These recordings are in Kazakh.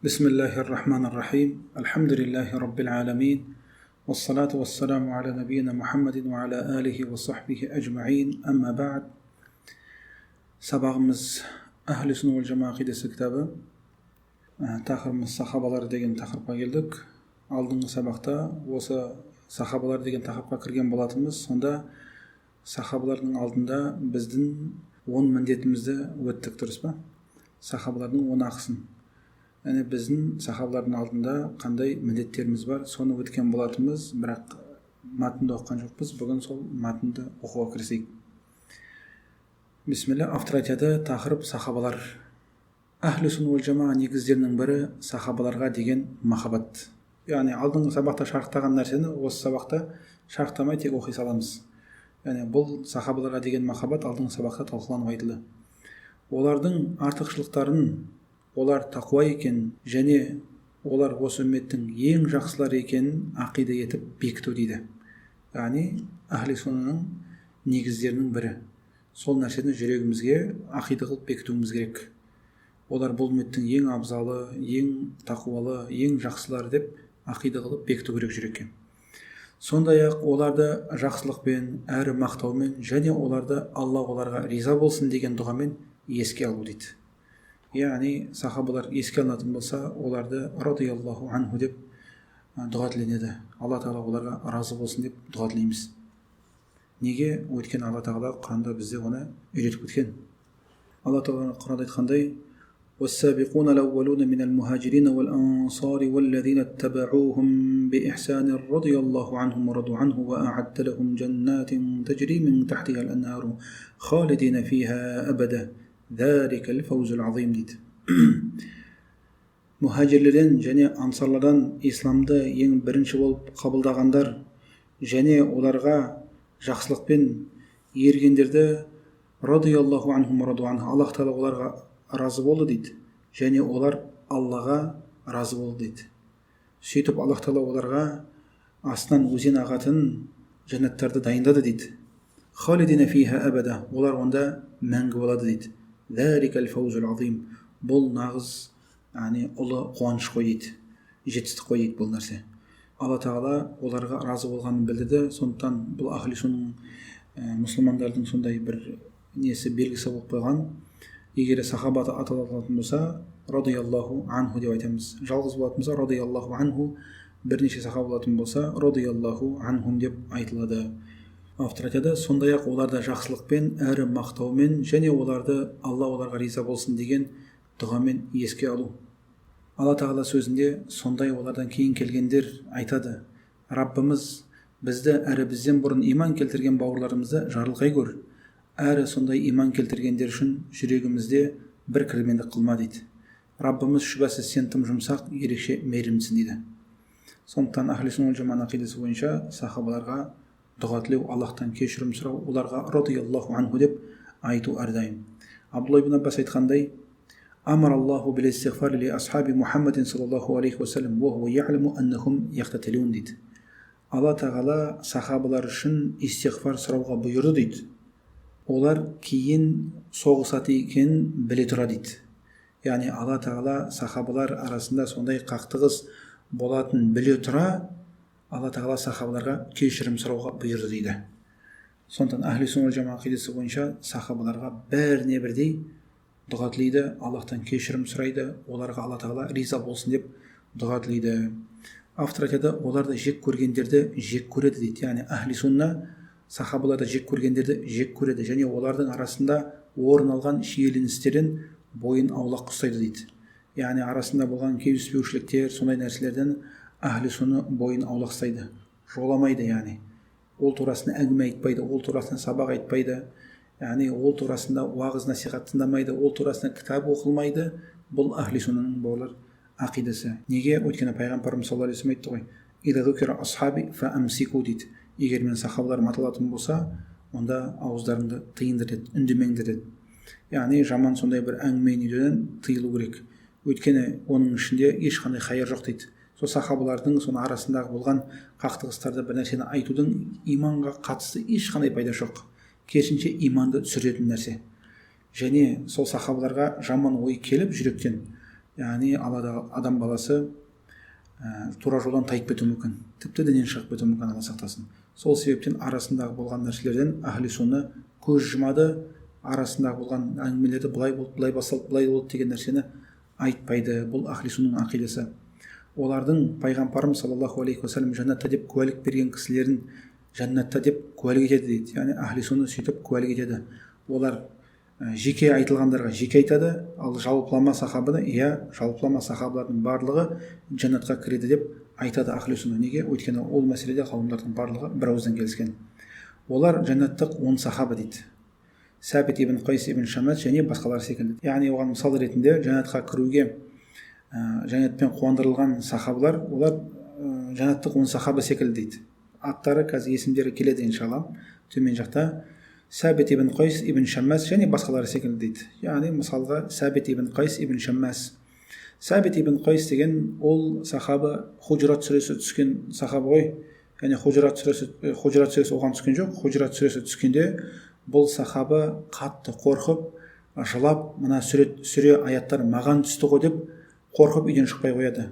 بسم الله الرحمن الرحيم الحمد لله رب العالمين والصلاة والسلام على نبينا محمد وعلى آله وصحبه أجمعين أما بعد Сабағымыз Ахли Сунна вал Жамаа ақидасы кітабы. Тақырыбымыз сахабалар деген тақырыпқа келдік. Алдыңғы сабақта осы сахабалар деген тақырыпқа кірген болатынбыз. Сонда сахабалардың алдында біздің 10 міндетімізді өттік, дұрыс па? Сахабалардың 10 ақысын. Яғни біздің сахабалардың алдында қандай міндеттеріміз бар, соны өткен болатынбыз, бірақ матынды оқыған жоқпыз. Бүгін сол матынды оқуға кірісейік. Бисмилля, автор айтады, тақырып сахабалар. Ахли Сунна вал Жамаа негіздерінің бірі сахабаларға деген махаббат. Яғни алдыңғы сабақта шарықтаған нәрсені осы сабақта шарықтамай тек оқи саламыз. Яғни бұл сахабаларға деген махаббат алдыңғы сабақта талқыланып айтылды. Олардың артықшылықтарын, олар тақуа екен және олар осы үмметтің ең жақсылары екенін ақида етіп бекіту дейді. Яғни Ахли Суннаның негіздерінің бірі. Сол нәрсені жүрегімізге ақида қылып бекітуіміз керек. Олар бұл үмметтің ең абзалы, ең тақуалы, ең жақсылары деп ақида қылып бекіту керек жүрекке. Сондай-ақ оларды жақсылықпен, әрі мақтаумен және оларды Алла оларға риза болсын деген дұғамен еске алу дейді. Яғни сахабалар еске алынатын болса, оларды радиаллаху анху деп дұға тіленеді. Алла тағала оларға разы болсын деп дұға тілейміз. Неге? Өйткені Алла тағала Құранда бізде оны үйретіп кеткен. Алла тағала Құранда айтқандай: والسابقون الأولون من المهاجرين والأنصار والذين اتبعوهم بإحسان رضي الله عنهم ورضوا عنه وأعد لهم جنات تجري من تحتها الأنهار خالدين فيها أبدا ذلك الفوز العظيم дейді. Мұхажирлерден және ансарлардан исламды ең бірінші болып қабылдағандар және оларға жақсылықпен ергендерді радиаллаху анхум раду анху, Аллах тағала оларға разы болды дейді, және олар Аллаға разы болды дейді. Сөйтіп Аллах тағала оларға астынан өзен ағатын жәннаттарды дайындады дейді. Халидина фиха абада, олар онда мәңгі болады дейді. Заликал фаузул азим, бұл нағыз ұлы қуаныш қой дейді, жетістік қой дейді бұл нәрсе. Алла тағала оларға разы болғанын білдірді. Сондықтан бұл Ахли Суннаның мұсылмандардың сондай бір несі белгісі болып қойған. Егер сахабаты аталатын болса, радиаллаху анху деп айтамыз. Жалғыз болатын болса, радиаллаху анху, бірнеше сахаба болатын болса, радиаллаху анхум деп айтылады. Автор айтады, сондай-ақ оларды жақсылықпен, әрі мақтаумен және оларды Алла оларға риза болсын деген дұғамен еске алу. Алла тағала сөзінде сондай олардан кейін келгендер айтады: Раббымыз бізді әрі бізден бұрын иман келтірген бауырларымызды жарылқай көр, әрі сондай иман келтіргендер үшін жүрегімізде бір кірмендік қылма дейді. Раббымыз шүбәсіз сен тым жұмсақ, ерекше мейірімдісің дейді. Сондықтан Ахли Сунна вал Жамаа ақидасы бойынша сахабаларға дұға тілеу, Аллахтан кешірім сұрау, оларға радиаллаху анху деп айту әрдайым. Абдулла ибн Аббас айтқандай: Амар Аллаху бил истигфар ли асхаби Мухаммадин саллаллаху алейхи ва саллям ва хуа я'ламу аннахум яқтатилун дейді. Алла тағала сахабалар үшін истигфар сұрауға бұйырды дейді. Олар кейін соғысады екенін біле тұра дейді. Яғни Алла тағала сахабалар арасында сондай қақтығыс болатын біле тұра, Алла тағала сахабаларға кешірім сұрауға бұйырды дейді. Сондықтан Ахли Сунна вал Жамаа ақидасы бойынша сахабаларға бәріне бірдей дұға тілейді, Аллахтан кешірім сұрайды, оларға Алла тағала риза болсын деп дұға тілейді. Автор айтады, оларды жек көргендерді жек көреді дейді. Яғни Ахли Сунна сахабаларды жек көргендерді жек көреді және олардың арасында орын алған шиеленістерден бойын аулақ ұстайды дейді. Яғни арасында болған келіспеушіліктер, сондай нәрселерден Ахли Сунна бойын аулақ ұстайды, жоламайды. Яғни ол турасында әңгіме айтпайды, ол турасында сабақ айтпайды, яғни ол турасында уағыз насихат тыңдамайды, ол турасында кітап оқылмайды. Бұл Ахли Суннаның бауырлар ақидасы. Неге? Өйткені пайғамбарымыз саллаллаху алейхи ва саллям айтты ғой: "Ида зукира асхаби фа амсику" дейді. Егер мен сахабаларым аталатын болса, онда ауыздарыңды тыйыңдар деді, үндемеңдер деді. Яғни жаман сондай бір әңгіме дүниеден тыйылу керек. Өйткені оның ішінде ешқандай хайыр жоқ дейді. Сол сахабалардың соның арасындағы болған қақтығыстарды бір нәрсені айтудың иманға қатысты ешқандай пайда жоқ. Керісінше иманды түсіретін нәрсе. Және сол сахабаларға жаман ой келіп жүректен, яғни адам баласы тура жолдан тайып кетуі мүмкін, тіпті діннен шығып кетуі мүмкін, Алла сақтасын. Сол себептен арасындағы болған нәрселерден ахли сунна көз жұмады, арасындағы болған әңгімелерді былай болды, былай басталды, былай болды деген нәрсені айтпайды. Бұл ахли суннаның ақидасы. Олардың пайғамбарымыз саллаллаху алейхи уассалам жәннатта деп куәлік берген кісілерін жәннатта деп куәлік етеді дейді. Яғни ахли сунна сөйтіп куәлік етеді. Олар жеке айтылғандарға жеке айтады, ал жалпылама сахабаны, жалпылама сахабалардың барлығы жәннатқа кіреді деп айтады ахли сунна. Неге? Өйткені ол мәселеде қауымдардың барлығы бір ауыздан келіскен. Олар жәннаттық 10 сахаба дейді. Сәбит ибн Қайс ибн Шамас және басқалар секілді. Яғни оған мысал ретінде жәннатқа кіруге жәннатпен қуандырылған сахабалар, олар жәннаттық 10 сахаба секілді дейді. Аттары қазір есімдері келеді иншалла төмен жақта. Сәбит ибн Қайс ибн Шамас және басқалары секілді дейді. Яғни мысалға Сәбит ибн Қайс ибн Шамас. Сәбит ибн Қайс деген ол сахаба Худжрат сүресі түскен сахаба ғой. Яғни Худжрат сүресі оған түскен жоқ. Худжрат сүресі түскенде бұл сахаба қатты қорқып, жылап, мына сүре аяттар маған түсті ғой деп қорқып үйден шықпай қояды.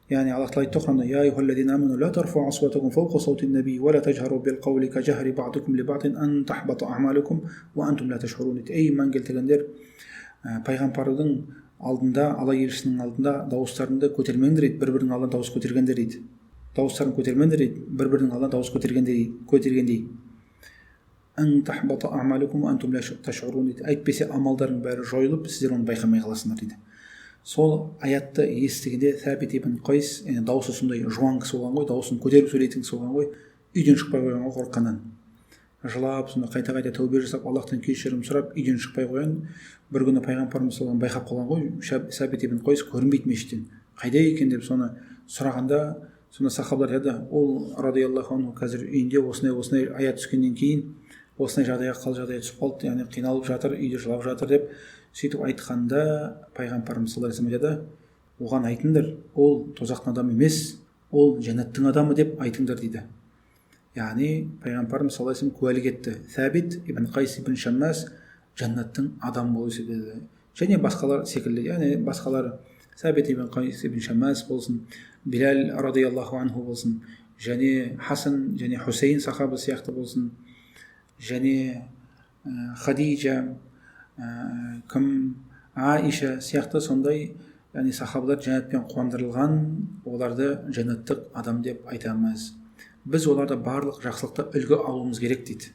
Яғни Аллах тағала айтты Құранда: "Я айюхаллазина аману ла тарфау асватакум фауқа саутин наби ва ла тажхару бил қаули кажахри баъдикум ли баъдин ан тахбата аъмалукум ва антум ла ташъурун." Ей иман келтіргендер, пайғамбардың алдында, Алла елшісінің алдында дауыстарыңды көтермеңдер дейді, бір-бірінің алдында дауыс көтергендер дейді. Дауыстарын көтермеңдер дейді, бір-бірінің алдында дауыс көтергендей. Ан тахбата аъмалукум ва антум ла ташъурун дейді. Әйтпесе амалдарың бәрі жойылып, сіздер оны байқамай қаласыңдар дейді. Сол аятты естігенде Сәбит ибн Қайс, дауысы сондай жуан кісі болған ғой, дауысын көтеріп сөйлейтін кісі болған ғой, үйден шықпай қойған ғой қорыққаннан. Жылап, сонда қайта-қайта тәубе жасап, Аллахтан кешірім сұрап, үйден шықпай қойған. Bir күні пайғамбарымыз соны байқап қалған ғой, Сәбит ибн Қайс көрінбейді мешіттен. Қайда екен деп соны сұрағанда, сонда сахабалар еді, ол радиаллаху анху қазір үйінде осындай аят түскеннен кейін осындай жағдайға түсіп қалды, яғни қиналып жатыр, үйде жылап жатыр деп сөйтіп айтқанда, пайғамбарымыз саллаллаху алейхи вассалам айтады: "Оған айтыңдар, ол тозақтың адамы емес, ол жәннаттың адамы деп айтыңдар" дейді. Яғни пайғамбарымыз саллаллаху алейхи вассалам куәлік етті. Сәбит ибн Қайс ибн Шамас жәннаттың адамы болып есептеледі. Және басқалар секілді, яғни басқалар Сәбит ибн Қайс ибн Шамас болсын, Билал радиаллаху анху болсын, және Хасан және Хусейн сахаба сияқты болсын, және Хадижа, Аиша сияқты сондай, яғни сахабалар жәннатпен қуандырылған, оларды жәннаттық адам деп айтамыз. Біз оларды барлық жақсылықта үлгі алуымыз керек дейді.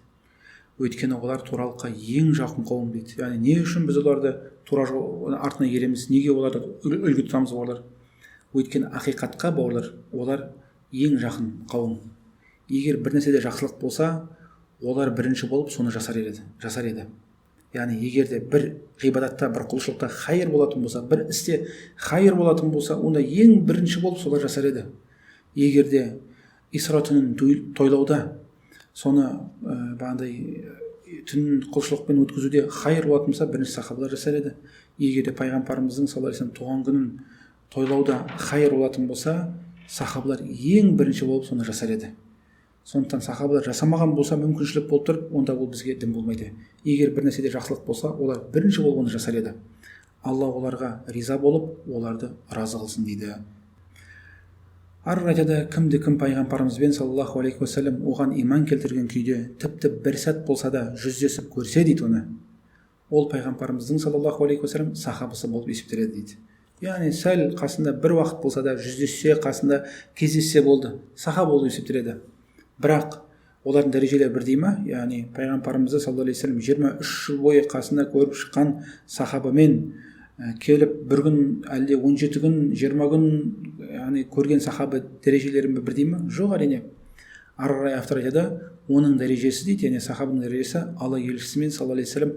Өйткені олар туралыққа ең жақын қауым дейді. Яғни не үшін біз оларды тура жол артына ереміз, неге оларды үлгі тұтамыз бауырлар? Өйткені ақиқатқа бауырлар, олар ең жақын қауым. Егер бір нәрседе жақсылық болса, олар бірінші болып соны жасар еді. Яғни егерде бір ғибадатта, бір құлшылықта хайыр болатын болса, бір істе хайыр болатын болса, онда ең бірінші болып солар жасар еді. Егерде Исра түнін тойлауда, соны бағандай түн құлшылықпен өткізуде хайыр болатын болса, бірінші сахабалар жасар еді. Егерде пайғамбарымыздың саллаллаху алейхи вассалам туған күнін тойлауда хайыр болатын болса, сахабалар ең бірінші болып соны жасар еді. Сондықтан сахабалар жасамаған болса, мүмкіншілік болып тұрып, онда ол бізге дін болмайды. Егер бір нәрседе жақсылық болса, олар бірінші болып оны жасар еді. Алла оларға риза болып, оларды разы қылсын дейді. Ары айтады, кім пайғамбарымызбен саллаллаху алейхи уассалам оған иман келтірген күйде тіпті бір сәт болса да жүздесіп көрсе дейді оны, ол пайғамбарымыздың саллаллаху алейхи уассалам сахабасы болып есептеледі дейді. Яғни сәл қасында бір уақыт болса да жүздессе, қасында кездессе болды, сахаба болып есептеледі. Бірақ олардың дәрежелері бірдей ма? Яғни пайғамбарымызды саллаллаху алейхи уассалам 23 жыл бойы қасында көріп шыққан сахабамен келіп бір күн әлде 17 күн 20 күн яғни көрген сахаба дәрежелері бірдей ма? Жоқ, әрине. Ары қарай автор айтады, оның дәрежесі дейді, яғни сахабаның дәрежесі Алла елшісімен саллаллаху алейхи вассалам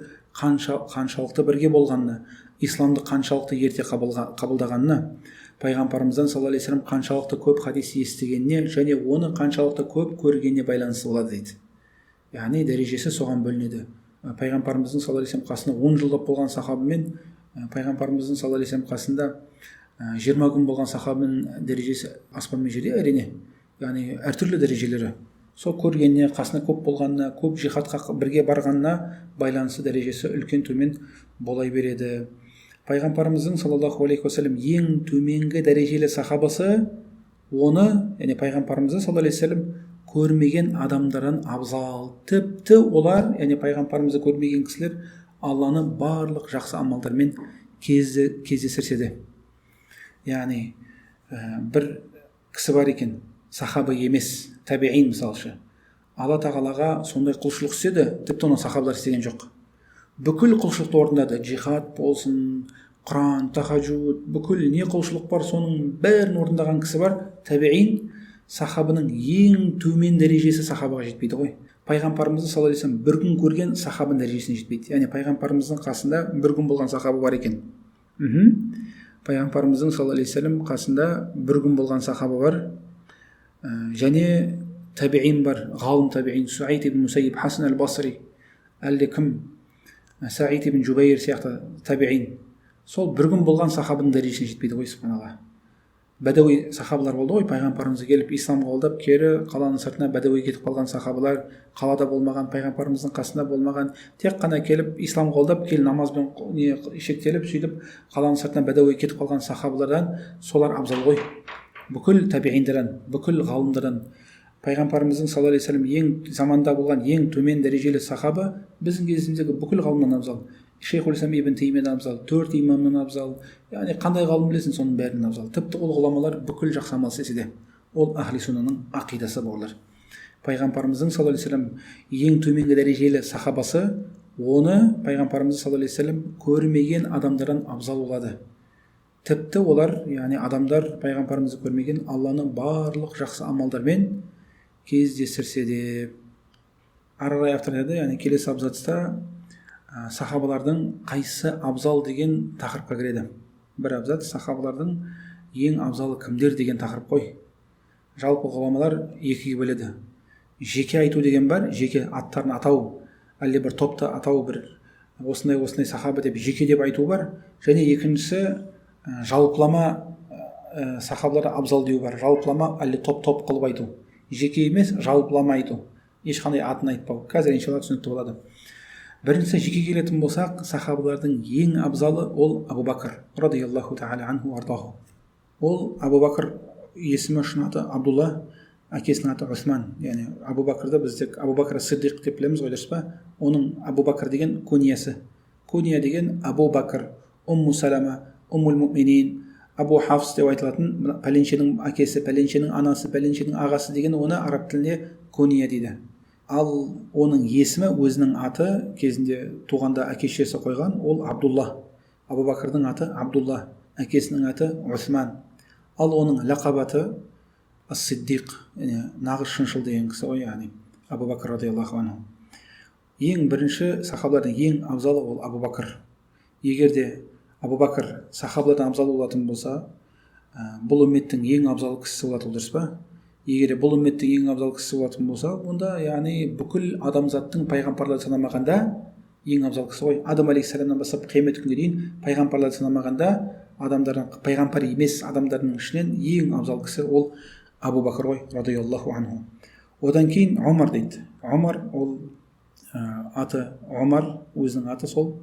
қаншалықты бірге болғанына, исламды қаншалықты ерте қабылдағанына, пайғамбарымыздан саллаллаху алейхи вассалам қаншалықты көп хадис естігеніне және оны қаншалықты көп көргеніне байланысты болады дейді. Яғни дәрежесі соған бөлінеді. Пайғамбарымыздың саллаллаху алейхи вассалам қасында 10 жылдап болған сахабамен пайғамбарымыздың саллаллаху алейхи вассалам қасында 20 күн болған сахабаның дәрежесі аспан мен жерде, әрине. Яғни әртүрлі дәрежелері. Сол көргеніне, қасына көп болғанына, көп жихадқа бірге барғанына байланысты дәрежесі үлкен төмен бола береді. пайғамбарымыздың саллаллаху алейхи уассалам ең төменгі дәрежелі сахабасы, оны, яғни пайғамбарымызды саллаллаху алейхи уассалам көрмеген адамдардан абзал. Тіпті олар, яғни пайғамбарымызды көрмеген кісілер, Алланы барлық жақсы амалдармен кездестірсе де. Яғни бір кісі бар екен, сахаба емес, табиин мысалшы. Алла тағалаға сондай құлшылық істеді, тіпті оны сахабалар істеген жоқ. Бүкіл құлшылықты орындады, джихад болсын, Құран, тахаджуд, бүкіл не құлшылық бар, соның бәрін орындаған кісі бар. Табиин сахабаның ең төмен дәрежесі сахабаға жетпейді ғой. Пайғамбарымызды саллаллаху алейхи вассалам бір күн көрген сахабаның дәрежесіне жетпейді. Яғни пайғамбарымыздың қасында бір күн болған сахаба бар екен. Пайғамбарымыздың саллаллаху алейхи вассалам қасында бір күн болған сахаба бар. Және табиин бар, ғалым табиин, Суайд ибн Мусайиб, Хасан аль-Басри, әлде кім, Саид ибн Жубайр сияқты табиин. Сол бір күн болған сахабаның дәрежесіне жетпейді ғой, субханалла. Бәдәуи сахабалар болды ғой, пайғамбарымызды келіп ислам қабылдап, кері қаланың сыртына бәдәуи кетіп қалған сахабалар, қалада болмаған, пайғамбарымыздың қасында болмаған, тек қана келіп ислам қабылдап, кел намазбен шектеліп, сөйтіп қаланың сыртына бәдәуи кетіп қалған сахабалардан солар абзал ғой. Бүкіл табииндардан, бүкіл ғалымдардан. Пайғамбарымыздың саллаллаху алейхи вассалам ең заманда болған ең төмен дәрежелі сахаба біздің кезіміздегі бүкіл ғалымнан абзал. Шейхул ислам ибн Теймиядан абзал, 4 имамнан абзал. Яғни қандай ғалым білесің, соның бәрінен абзал. Тіпті ол ғұламалар бүкіл жақсы амал істесе де, ол ахли суннаның ақидасы бауырлар. Пайғамбарымыздың саллаллаху алейхи вассалам ең төменгі дәрежелі сахабасы, оны пайғамбарымыз саллаллаху алейхи вассалам көрмеген адамдардан абзал болады. Тіпті олар, яғни адамдар пайғамбарымызды көрмеген Алланы барлық жақсы амалдармен кездестірсе де. Ары қарай автор айтады, яғни келесі абзацта сахабалардың қайсысы абзал деген тақырыпқа кіреді. Бір абзац сахабалардың ең абзалы кімдер деген тақырып қой. Жалпы ғұламалар екіге бөледі. Жеке айту деген бар, жеке аттарын атау, әлде бір топты атау, бір осындай сахаба деп жеке деп айту бар. Және екіншісі жалпылама сахабалар абзал деу бар. Жалпылама әлде топ қылып айту. Жеке емес, жалпылама айту. Ешқандай атын айтпау. Қазір иншалла түсінікті болады. Бірінші жеке келетін болсақ, сахабалардың ең абзалы ол Абу Бакр радиаллаху та'ала анху ардаху. Ол Абу Бакр, есімі шын аты Абдулла, әкесінің аты Усман. Яғни Абу Бакрды біз тек Абу Бакр Сиддиқ деп білеміз ғой, дұрыс па? Оның Абу Бакр деген куниясы. Куния деген Абу Бакр, Умму Салама, Уммул Муъминин, Абу Хафс деп айтылатын, пәленшенің әкесі, пәленшенің анасы, пәленшенің ағасы деген, оны араб тілінде куния дейді. Ал оның есімі, өзінің аты кезінде туғанда әке-шешесі қойған, ол Абдулла. Абу Бакрдың аты Абдулла, әкесінің аты Усман. Ал оның лақабаты Ас-Сиддиқ, нағыз шыншыл деген кісі ғой, яғни Абу Бакр радиаллаху анху. Ең бірінші сахабалардың ең абзалы ол Абу Бакр. Егер де Абу Бакр сахабалардан абзал болатын болса, бұл үмметтің ең абзал кісісі болады, дұрыс па? Егер бұл үмметтің ең абзал кісісі болатын болса, онда яғни бүкіл адамзаттың пайғамбарларды санамағанда ең абзал кісі ғой. Адам алейхиссаламнан бастап қиямет күнге дейін пайғамбарларды санамағанда адамдардың, пайғамбар емес адамдардың ішінен ең абзал кісі ол Абу Бакр ғой, радиаллаху анху. Одан кейін Омар дейді. Омар, ол аты Омар, өзінің аты сол.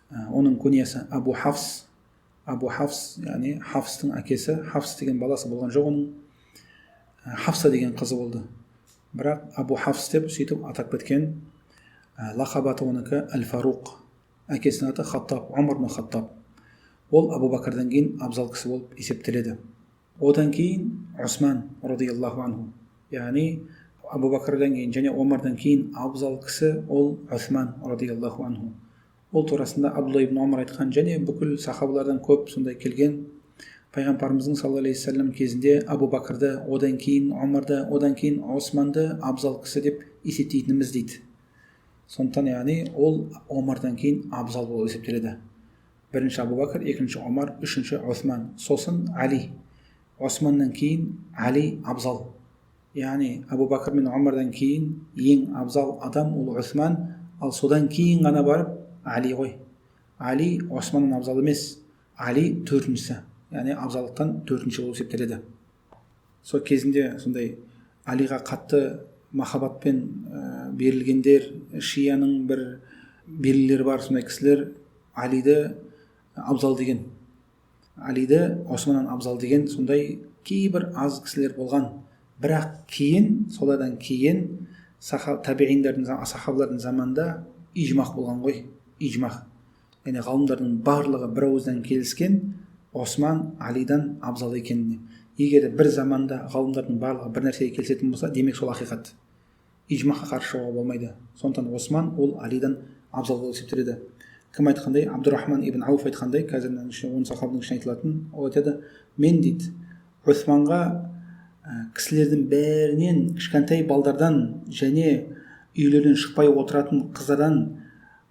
Оның куниясы Абу Хафс. Абу Хафс, яғни Хафстың әкесі. Хафс деген баласы болған жоқ оның. Хафса деген қызы болды. Бірақ Абу Хафс деп сөйтіп атап кеткен. Лақабаты оныкі Әл-Фаруқ. Әкесінің аты Хаттаб, Омар ибн Хаттаб. Ол Абу Бакрдан кейін абзал кісі болып есептеледі. Одан кейін Усман радиаллаху анху. Яғни Абу Бакрдан кейін және Омардан кейін абзал кісі ол Усман радиаллаху анху. Ол турасында Абдулла ибн Омар айтқан, және бүкіл сахабалардан көп сондай келген. Пайғамбарымыздың саллаллаху алейхи вассалам кезінде Абу Бакрды, одан кейін Омарды, одан кейін Османды абзал кісі деп есептейтініміз дейді. Сондықтан яғни ол Омардан кейін абзал болып есептеледі. Бірінші Абу Бакр, екінші Омар, үшінші Осман, сосын Али. Османнан кейін Али абзал. Яғни Абу Бакр мен Омардан кейін ең абзал адам ол Осман, ал содан кейін ғана барып Али ғой. Али Османнан абзал емес, Али төртіншісі. Яғни абзалықтан төртінші болып есептеледі. Сол кезінде сондай Алиға қатты махаббатпен берілгендер, шияның бір белгілері бар, сондай кісілер Алиді абзал деген, Алиді Османнан абзал деген сондай кейбір аз кісілер болған. Бірақ кейін, солардан кейін табиғиндардың, сахабалардың заманында ижмақ болған ғой, ижмақ. Яғни ғалымдардың барлығы бір ауыздан келіскен Осман Алидан абзал екеніне. Егер бір заманда ғалымдардың барлығы бір нәрсеге келісетін болса, демек сол ақиқат. Ижмаққа қарсы шығуға болмайды. Сондықтан Осман ол Алидан абзал болып есептеледі. Кім айтқандай, Абдурахман ибн Ауф айтқандай, қазір он сахабаның ішінде айтылатын, ол айтады, мен дейді Османға кісілердің бәрінен, кішкентай балдардан және үйлерден шықпай отыратын қыздардан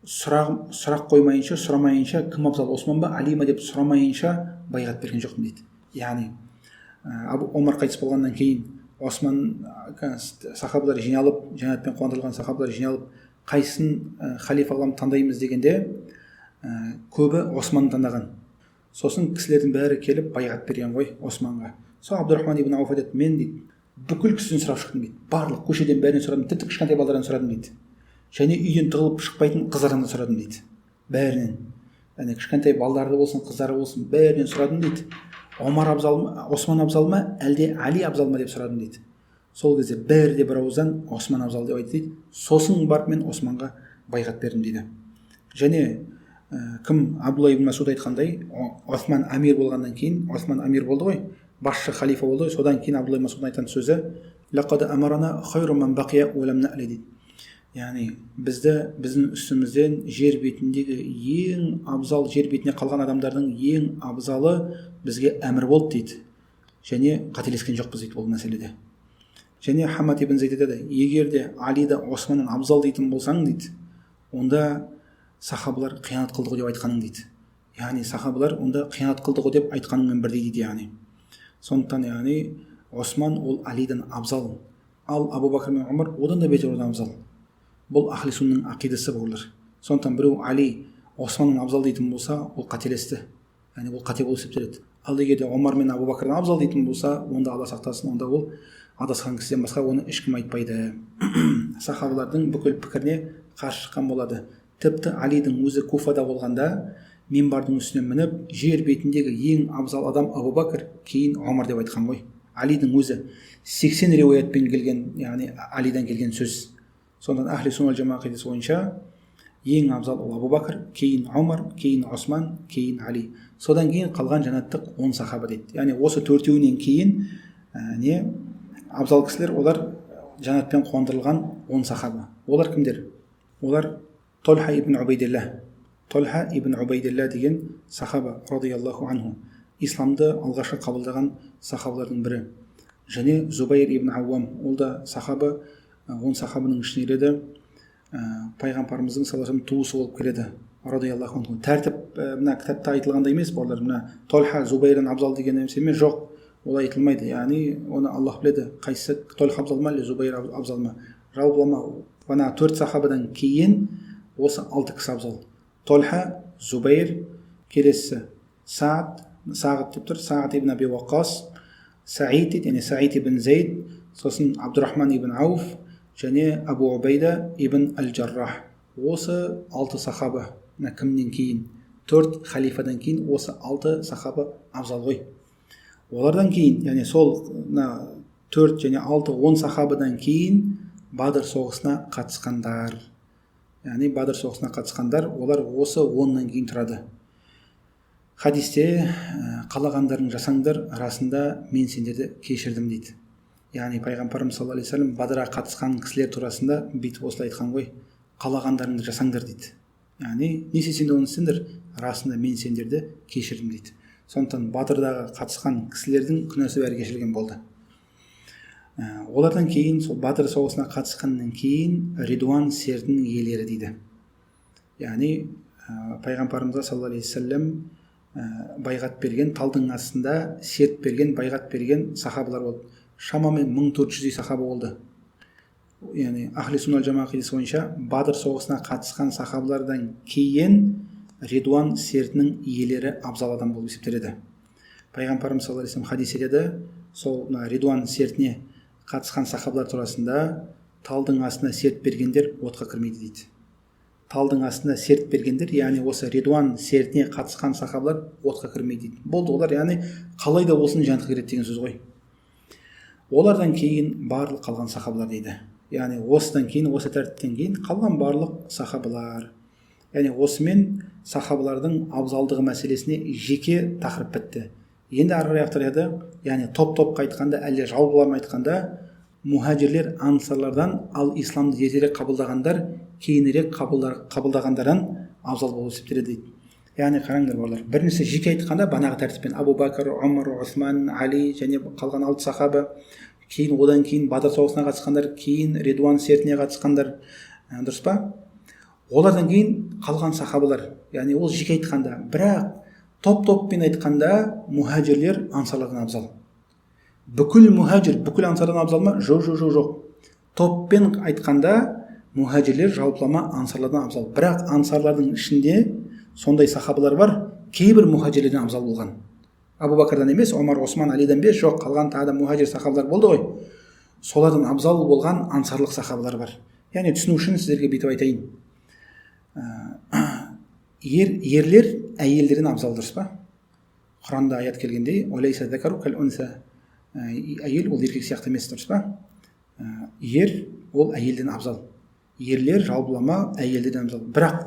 сұрақ қоймайынша, сұрамайынша, кім абзал, Осман ба, Али ма деп сұрамайынша байғат берген жоқпын дейді. Яғни Омар қайтыс болғаннан кейін Осман сахабалар жиналып, жәннатпен қуантылған сахабалар жиналып, қайсысын халифа қыламыз таңдаймыз дегенде көбі Османды таңдаған. Сосын кісілердің бәрі келіп байғат берген ғой Османға. Сол Абдурахман ибн Ауф айтады, мен дейді бүкіл кісіден сұрап шықтым дейді, барлық көшеден бәрінен сұрадым, тіпті кішкентай балалардан сұрадым дейді, және үйден тығылып шықпайтын қыздардан да сұрадым дейді, бәрінен. Яғни кішкентай балалары болсын, қыздары болсын, бәрінен сұрадым дейді. Омар абзал ма, Осман абзал ма, әлде Али абзал ма деп сұрадым дейді. Сол кезде бәрі де бір ауыздан Осман абзал деп айтты дейді. Сосын барып мен Османға байғат бердім дейді. Және кім Абдулла ибн Масуд айтқандай, Осман амир болғаннан кейін, Осман амир болды ғой, басшы халифа болды ғой, содан кейін Абдулла ибн Масудың айтқан сөзі лақад амарана хайру ман бақия ва лам нa'ли дейді. Яғни біздің үстімізден жер бетіндегі ең абзал, жер бетіне қалған адамдардың ең абзалы бізге әмір болды дейді. Және қателескен жоқпыз дейді бұл мәселеде. Және Хамад ибн Зейд айтады, егер де Алида Османнан абзал дейтін болсаң дейді, онда сахабалар қиянат қылды ғой деп айтқаның дейді. Яғни сахабалар онда қиянат қылды ғой деп айтқаныңмен бірдей дейді. Яғни сондықтан яғни Осман ол Алидан абзал, ал Абу Бакр мен Омар одан да бетер одан абзал. Бұл ахли суннаның ақидасы бұлар. Сондықтан біреу Али Османнан абзал дейтін болса, ол қателесті. Яғни ол қате болып есептеледі. Ал егер де Омар мен Абу Бакрдан абзал дейтін болса, онда Алла сақтасын, онда ол адасқан кісіден басқа оны ешкім айтпайды. Сахабалардың бүкіл пікіріне қарсы шыққан болады. Тіпті Алидің өзі Куфада болғанда минбардың үстіне мініп, жер бетіндегі ең абзал адам Абу Бакр, кейін Омар деп айтқан ғой. Алидің өзі 80 риуаятпен келген, яғни Алидан келген сөз. Сондан ахли сунна жама ақидасы бойынша ең абзал ол Абу Бакр, кейін Омар, кейін Осман, кейін Али. Содан кейін қалған жанаттық 10 сахаба дейді. Яғни осы төртеуінен кейін абзал кісілер, олар жанатпен қуантылған 10 сахаба. Олар кімдер? Олар Толха ибн Убайдилла. Толха ибн Убайдилла деген сахаба радиаллаху анху. Исламды алғашқы қабылдаған сахабалардың бірі. Және Зубайр ибн Ауам, ол да сахаба, 10 сахабаның ішіне кіреді. Пайғамбарымыздың саллаллаху алейхи туысы болып келеді радиаллаху анху. Тәртіп мына кітапта айтылғандай емес, балалар, мына Толха Зубайрдан абзал деген нәрсе емес, жоқ. Олай айтылмайды. Яғни оны Аллах біледі, қайсысы Толха абзал ма, Зубайр абзал ма. Жалпылама, ана 4 сахабадан кейін осы 6 кісі абзал. Толха, Зубайр, келесі Саад деп тұр, Саад ибн Аби Вақас, Саид, яғни Саид ибн Зейд, сосын Абдурахман ибн Ауф, және Абу Убайда ибн Аль-Джаррах. Осы 6 сахаба. Кімнен кейін? 4 халифадан кейін осы 6 сахаба абзал ғой. Олардан кейін, яғни сол 4 және 6, 10 сахабадан кейін Бадыр соғысына қатысқандар. Яғни Бадыр соғысына қатысқандар, олар осы 10-нан кейін тұрады. Хадисте қалағандарын жасаңдар, арасында мен сендерді кешірдім дейді. Яғни пайғамбарымыз саллаллаху алейхи вассалам Бадырға қатысқан кісілер турасында бүйтіп осылай айтқан ғой, қалағандарыңды жасаңдар дейді. Яғни не сен оны істеңдер, арасында мен сендерді кешірдім дейді. Сондықтан Бадырдағы қатысқан кісілердің күнәсі бәрі кешірілген болды. Олардан кейін, сол Бадыр соғысына қатысқаннан кейін Ридуан сертінің иелері дейді. Яғни пайғамбарымызға саллаллаху алейхи вассалам байғат берген, талдың астында серт берген, байғат берген сахабалар болды. Шамамен 1400 сахаба болды. Яғни ахли сунна жама ақидасы бойынша Бадыр соғысына қатысқан сахабалардан кейін Ридуан сертінің иелері абзал адам болып есептеледі. Пайғамбарымыз саллаллаху алейхи вассалам хадис етеді, сол Ридуан сертіне қатысқан сахабалар турасында талдың астына серт бергендер отқа кірмейді дейді. талдың астына серт бергендер, яғни осы Редуан сертіне қатысқан сахабалар отқа кірмейді дейді. Болды, олар яғни қалай да болсын жәннатқа кіреді деген сөз ғой. Олардан кейін барлық қалған сахабалар дейді. Яғни осыдан кейін, осы тәртіптен кейін қалған барлық сахабалар. Яғни осымен сахабалардың абзалдығы мәселесіне жеке тақырып бітті. Енді ары қарай авторияда, яғни топ-топқа айтқанда, әлде жалпылама айтқанда, мұхажирлер ансарлардан, ал исламды ертерек қабылдағандар кейінірек қабылдағандардан абзал болып есептеледі дейді. Яғни қараңдар барлар, біріншісі жеке айтқанда банағы тәртіппен Абу Бәкір, Омар, Усман, Али және қалған 6 сахаба, кейін одан кейін Бадыр соғысына қатысқандар, кейін Редуан сертіне қатысқандар, дұрыс па? Олардан кейін қалған сахабалар, яғни ол жеке айтқанда, бірақ топ-топпен айтқанда мұхажирлер ансарлардан абзал. Бүкіл мұхажир, бүкіл ансардан абзал ма? Жоқ. Топпен айтқанда мұхажирлер жалпылама ансарлардан абзал. Бірақ ансарлардың ішінде сондай сахабалар бар, кейбір мұхажирлерден абзал болған. Абу Бәкірден емес, Омар, Осман, Алиден емес, жоқ, қалған тағы да мұхажир сахабалар болды ғой. Солардан абзал болған ансарлық сахабалар бар. Яғни түсіну үшін сіздерге бүйтіп айтайын. Ерлер әйелдерден абзал, дұрыс па? Құранда аят келгендей, «Олейса дакару кал унса». Әйел ол еркек сияқты емес, дұрыс па? Ер ол әйелден абзал. Ерлер жалпылама әйелден абзал. Бірақ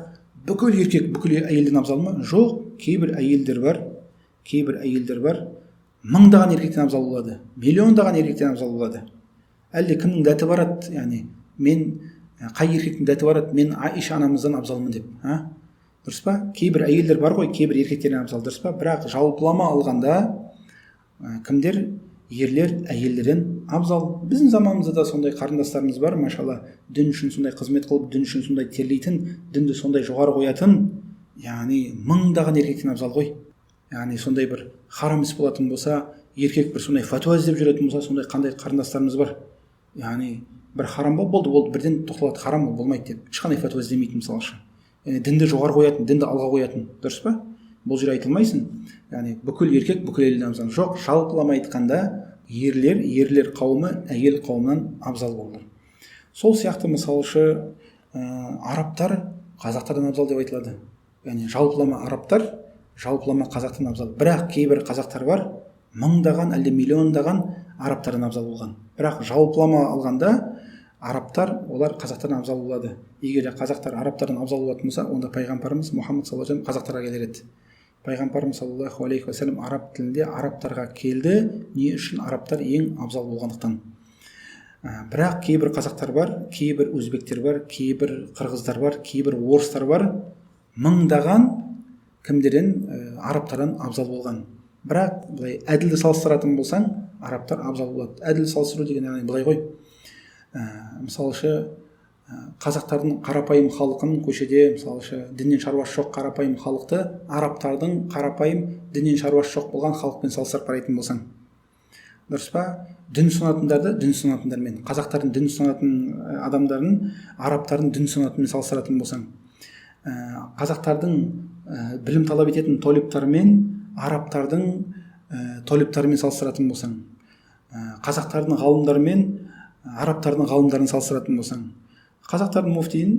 бүкіл еркек бүкіл әйелден абзал ма? Жоқ, кейбір әйелдер бар, мыңдаған еркектен абзал болады, миллиондаған еркектен абзал болады. Әлде кімнің дәті барады, яғни мен қай еркектің дәті барады, мен Айша анамыздан абзалмын деп, дұрыс па? Кейбір әйелдер бар ғой, кейбір еркектерден абзал, дұрыс па? Бірақ жалпылама алғанда кімдер? Ерлер әйелдерден абзал. Біздің заманымызда да сондай қарындастарымыз бар, машалла, дін үшін сондай қызмет қылып, дін үшін сондай терлейтін, дінді сондай жоғары қоятын, яғни мыңдаған еркектен абзал ғой. Яғни сондай бір харам іс болатын болса, еркек бір сондай фатуа іздеп жүретін болса, сондай қандай қарындастарымыз бар. Яғни бір харам болды, бірден тоқталады, харам болмайды деп, ешқандай фатуа іздемейтін мысалшы. Дінді жоғары қоятын, дінді алға қоятын, дұрыс па? Бұл жер айтылмайсың. Яғни бүкіл еркек бүкіл әйелден абзал. Жоқ, жалпылама айтқанда ерлер қауымы әйел қауымынан абзал болды. Сол сияқты мысалшы арабтар қазақтардан абзал деп айтылады. Яғни жалпылама арабтар, жалпылама қазақтан абзал. Бірақ кейбір қазақтар бар, мыңдаған әлде миллиондаған арабтардан абзал болған. Бірақ жалпылама алғанда арабтар олар қазақтардан абзал болады. Егер қазақтар арабтардан абзал болатын болса, онда пайғамбарымыз Мұхаммад саллаллаху алейхи қазақтарға келер еді. Пайғамбарымыз саллаллаху алейхи уассалам араб тілінде арабтарға келді. Не үшін? Арабтар ең абзал болғандықтан. Бірақ кейбір қазақтар бар, кейбір өзбектер бар, кейбір қырғыздар бар, кейбір орыстар бар, мыңдаған кімдерден арабтардан абзал болған. Бірақ былай әділді салыстыратын болсаң, арабтар абзал болады. Әділ салыстыру деген яғни былай ғой. Мысалшы қазақтардың қарапайым халқын көшеде, мысалшы діннен шаруасы жоқ қарапайым халықты арабтардың қарапайым діннен шаруасы жоқ болған халықпен салыстырып қарайтын болсаң, дұрыс па? Дін ұстанатындарды дін ұстанатындармен, қазақтардың дін ұстанатын адамдарын арабтардың дін ұстанатынмен салыстыратын болсаң, қазақтардың білім талап ететін толиптармен арабтардың толиптарымен салыстыратын болсаң, қазақтардың ғалымдарымен арабтардың ғалымдарын салыстыратын болсаң, қазақтардың муфтиін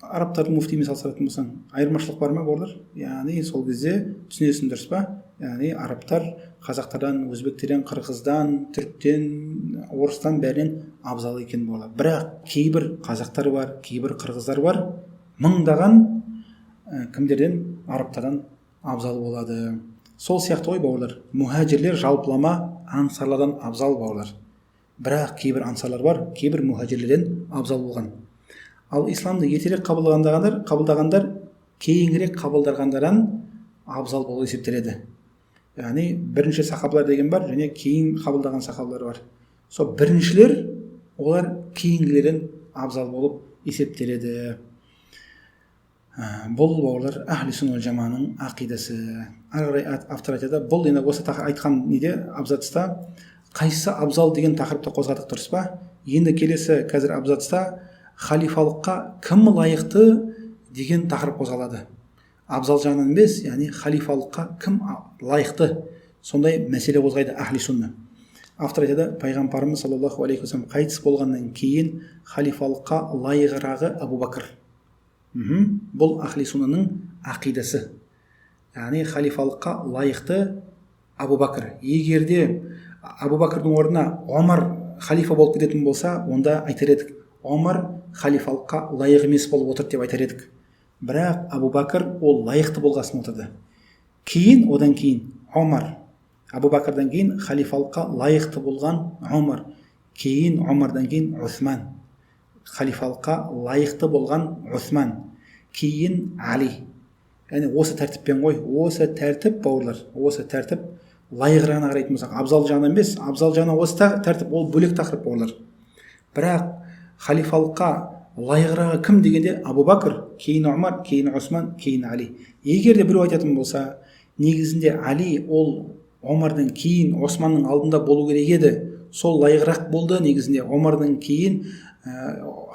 арабтардың муфтиімен салыстыратын болсаң, айырмашылық бар ма болар? Яғни сол кезде түсінесің, дұрыс па? Яғни арабтар қазақтардан, өзбектерден, қырғыздан, түріктен, орыстан бәрінен абзал екен болады. Бірақ кейбір қазақтар бар, кейбір қырғыздар бар, мыңдаған кімдерден? Арабтардан абзал болады. Сол сияқты ғой бауырлар, мұхажирлер жалпылама ансарлардан абзал бауырлар. Бірақ кейбір ансарлар бар, кейбір мұхажирлерден абзал болған. Ал исламды ертерек қабылдағандар кейінірек қабылдағандардан абзал болып есептеледі. Яғни бірінші сахабалар деген бар, және кейін қабылдаған сахабалар бар. Сол біріншілер олар кейінгілерден абзал болып есептеледі. Бұл бауырлар ахли сүнна уал жаманың ақидасы. Ары қарай автор айтады, бұл енді осы айтқан неде абзацта қайсысы абзал деген тақырыпты қозғадық, дұрыс па? Енді келесі қазір абзацта халифалыққа кім лайықты деген тақырып қозғалады. Абзал жағынан емес, яғни халифалыққа кім лайықты, сондай мәселе қозғайды ахли сүнна. Автор айтады, пайғамбарымыз саллаллаху алейхи уассалам қайтыс болғаннан кейін халифалыққа лайығырағы Абу Бәкір. Бұл ахли суннаның ақидасы. Яғни халифалыққа лайықты Абу Бәкір. Егерде Абу Бәкірдің орнына Омар халифа болып кететін болса, онда айтар едік, Омар халифалыққа лайық емес болып отыр деп айтар едік. Бірақ Абу Бәкір ол лайықты болғасын отырды. Кейін, одан кейін Омар, Абу Бәкірден кейін халифалыққа лайықты болған Омар, кейін Омардан кейін Усман, халифалыққа лайықты болған Усман, кейін Али. Яғни осы тәртіппен ғой, осы тәртіп бауырлар, осы тәртіп лайығырағына қарайтын болсақ, абзал жағынан емес, абзал жағынан осы тәртіп ол бөлек тақырып бауырлар. Бірақ халифалыққа лайығырағы кім дегенде Абу Бәкір, кейін Омар, кейін Усман, кейін Али. Егер де біреу айтатын болса, негізінде Али ол Омардан кейін Османның алдында болу керек еді, сол лайығырақ болды, негізінде Омардан кейін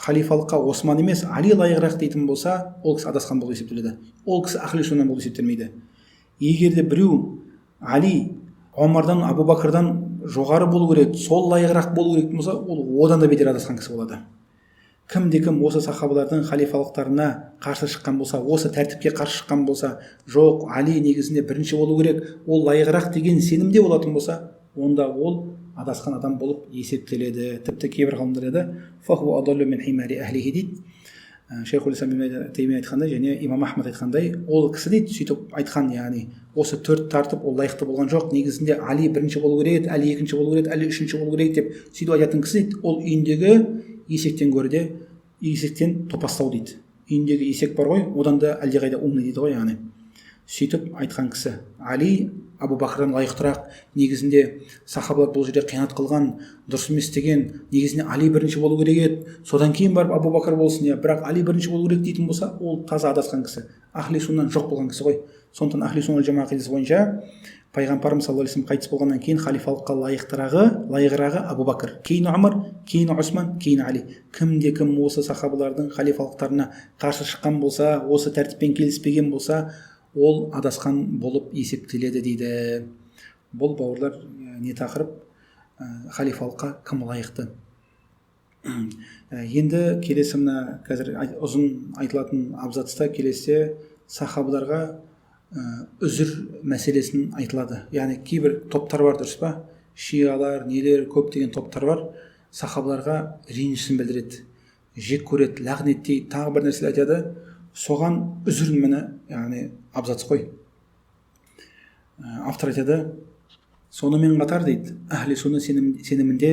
халифалыққа Осман емес Али лайығырақ дейтін болса, ол кісі адасқан болып есептеледі. Ол кісі ахли сунна болып есептелмейді. Егер де біреу Али Омардан, Абу Бәкірдан жоғары болу керек, сол лайығырақ болу керек болса, ол одан да бетер адасқан кісі болады. Кім осы сахабалардың халифалықтарына қарсы шыққан болса, осы тәртіпке қарсы шыққан болса, жоқ, Али негізінде бірінші болу керек, ол лайығырақ деген сенімде болатын болса, онда ол адасқан адам болып есептеледі. Тіпті кейбір ғалымдар еді, фаху адаллу мин химари ахлихи дейді. Шейхул ислам ибн Таймия айтқандай, және имам Ахмад айтқандай, ол кісі дейді, сөйтіп айтқан, яғни осы төрт тартып ол лайықты болған жоқ, негізінде Али бірінші болу керек, Али екінші болу керек, Али үшінші болу керек деп сөйтіп айтатын кісі дейді, ол үйіндегі есектен гөрі де есектен топастау дейді. Үйіндегі есек бар ғой, одан да әлдеқайда умный дейді ғой, яғни сөйтіп айтқан кісі. Али Абу Бәкірден лайықтырақ, негізінде сахабалар бұл жерде қиянат қылған, дұрыс емес деген, негізінде Али бірінші болу керек еді, содан кейін барып Абу Бәкір болсын, бірақ Али бірінші болу керек дейтін болса, ол таза адасқан кісі, ахли суннан жоқ болған кісі ғой. Сондықтан ахли сунна жама ақидасы бойынша пайғамбарымыз саллаллаху алейхи вассалам қайтыс болғаннан кейін халифалыққа лайығырағы Абу Бәкір, кейін Омар, кейін Усман, кейін Али. Кім осы сахабалардың халифалықтарына қарсы шыққан болса, осы тәртіппен келіспеген болса, ол адасқан болып есептеледі дейді. Бұл бауырлар не тақырып? Халифалыққа кім лайықты? Енді келесі мына қазір ұзын айтылатын абзацта келесі сахабаларға үзір мәселесін айтылады. Яғни кейбір топтар бар, дұрыс па? Шиалар, нелер, көптеген топтар бар. Сахабаларға ренішін білдіреді, жек көреді, лағнеттейді, тағы бір нәрсе айтады. Соған үзір міне, яғни абзац қой. Автор айтады, сонымен қатар дейді, ахли сунна сенімінде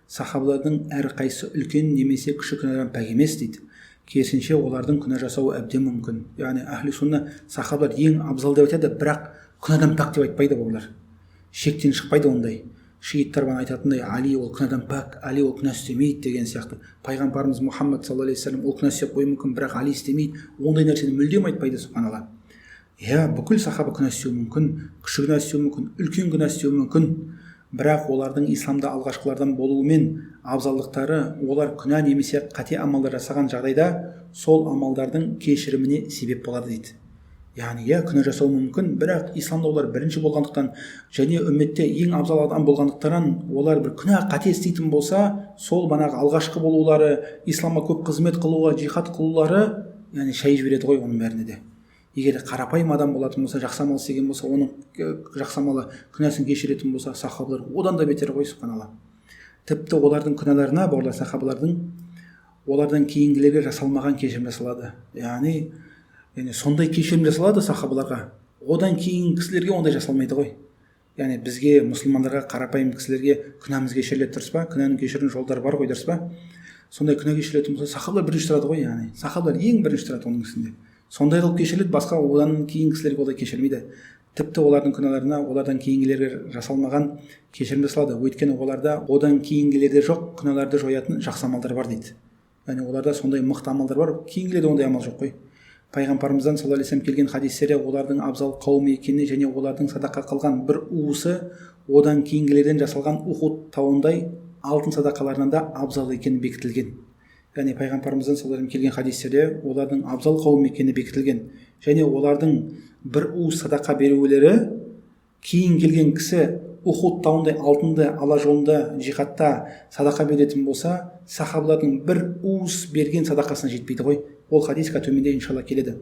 сахабалардың әрқайсысы үлкен немесе кіші күнәдан пәк емес дейді. Керісінше олардың күнә жасауы әбден мүмкін. Яғни ахли сунна сахабалар ең абзал деп айтады, бірақ күнәдан пәк деп айтпайды олар. Шектен шықпайды ондай. Шииттар бана айтатындай, Али ол күнәдан пәк, Али ол күнә істемейді деген сияқты. Пайғамбарымыз Мұхаммад саллаллаху алейхи вассалам ол күнә істеп қоюы мүмкін, бірақ Али істемейді. Ондай нәрсені мүлдем айтпайды, субханалла. Бүкіл сахаба күнә істеуі мүмкін, кіші күнә істеуі мүмкін, үлкен күнә істеуі мүмкін. Бірақ олардың исламда алғашқылардан болуымен абзалдықтары, олар күнә немесе қате амалдар жасаған жағдайда сол амалдардың кешіріміне себеп болады дейді. Яғни күнә жасауы мүмкін, бірақ исламда олар бірінші болғандықтан және үмметте ең абзал адам болғандықтан олар бір күнә қате істейтін болса, сол банағы алғашқы болулары, исламға көп қызмет қылуға, жихад қылулары, яғни шай жібереді ғой оның бәріне де. Егер қарапайым адам болатын болса, жақсы амал істеген болса, оның жақсы амалы күнәсін кешіретін болса, сахабалар одан да бетер ғой, субханалла. Тіпті олардың күнәларына, бауырлар, сахабалардың олардан кейінгілерге жасалмаған кешірім жасалады. Яғни сондай кешірім жасалады сахабаларға. Одан кейін кісілерге ондай жасалмайды ғой. Яғни бізге, мұсылмандарға, қарапайым кісілерге күнәміз кешіріледі, дұрыс па? Күнәнің кешіретін жолдары бар ғой, дұрыс па? Сондай күнә кешірілетін болса, сахабалар бірінші тұрады ғой, яғни сахабалар ең бірінші тұрады оның ішінде. Сондай қылып кешіріледі, басқа одан кейін кісілерге олай кешірмейді. Тіпті олардың күнәларына олардан кейінгілерге жасалмаған кешірім жасалады. Өйткені оларда одан кейінгілерде жоқ күнәларды жоятын жақсы амалдар бар дейді. Яғни оларда сондай мықты амалдар бар, кейінгілерде ондай амал жоқ қой. Пайғамбарымыздан саллаллаху алейхи вассалам келген хадистерде олардың абзал қауым екеніне және олардың садақа қылған бір уысы одан кейінгілерден жасалған Ухуд тауындай алтын садақаларынан да абзал екені бекітілген. Яғни пайғамбарымыздан саллаллаху алейхи келген хадистерде олардың абзал қауым екені бекітілген. Және олардың бір уыс садақа берулері кейін келген кісі Ухуд тауындай алтынды ала жолында жихадта садақа беретін болса, сахабалардың бір уыс берген садақасына жетпейді ғой. Ол хадисқа төменде иншалла келеді.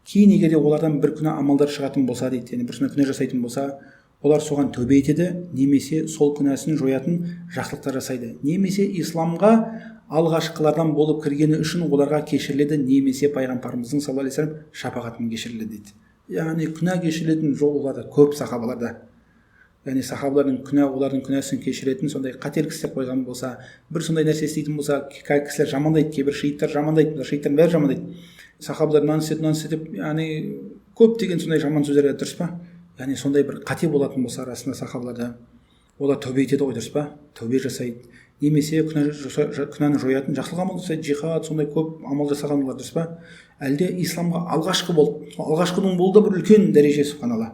Кейін егер олардан бір күнә амалдар шығатын болса дейді, яғни бір күнә жасайтын болса, олар соған тәубе етеді, немесе сол күнәсін жоятын жақсылықтар жасайды, немесе исламға алғашқылардан болып кіргені үшін оларға кешіріледі, немесе пайғамбарымыздың саллаллаху алейхи вассалам шапағатымен кешіріледі дейді. Яғни күнә кешірілетін жол оларда көп сахабаларда. Яғни сахабалардың олардың күнәсін кешіретін сондай қателік істеп қойған болса, бір сондай нәрсе істейтін болса, кісілер жамандайды, кейбір шииттар жамандайды, шииттардың бәрі жамандайды. Сахабалар мынаны істеді деп, яғни көптеген сондай жаман сөздер, дұрыс па? Яғни сондай бір қате болатын болса арасында сахабаларда, олар тәубе етеді ғой, дұрыс па? Тәубе жасайды. Немесе күнәні жоятын жақсылық амал жасайды, жихад, сондай көп амал жасаған олар, дұрыс па? Әлде исламға алғашқы болды, алғашқының болды бір үлкен дәреже, субханалла.